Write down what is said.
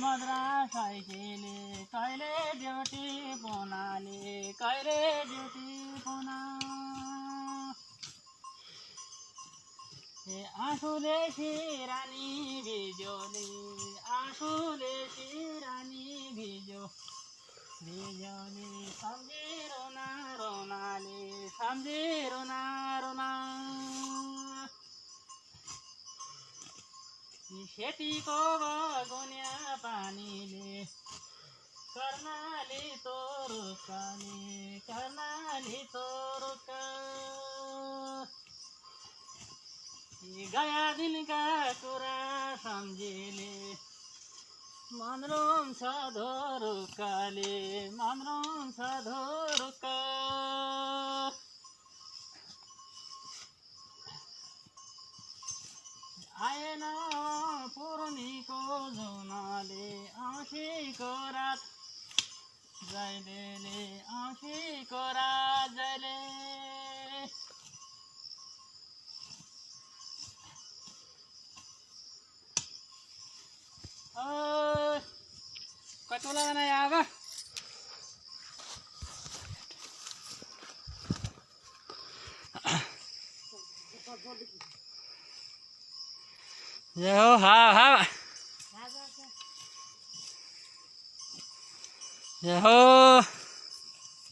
मद्रा साइकेले कहिले ड्युटी पुनाले कहिले ड्युटी पुना आँसुले सिरानी भिज्योले आँसुले सिरानी भिज्योले सम्झी रोना रोनाले सम्झी रोना रोना खेतीको बगुनिया पानीले कर्णाली तोरुका गया दिनका कुरा सम्झिले मन रुन्छ धोरुकाले मन रुन्छ धोरुका आएन पूर्णीको जुनाले औँसीको रात जैलेले औँसीको रात जैले कतोला नहीं आवा ये हो हाँ ये हो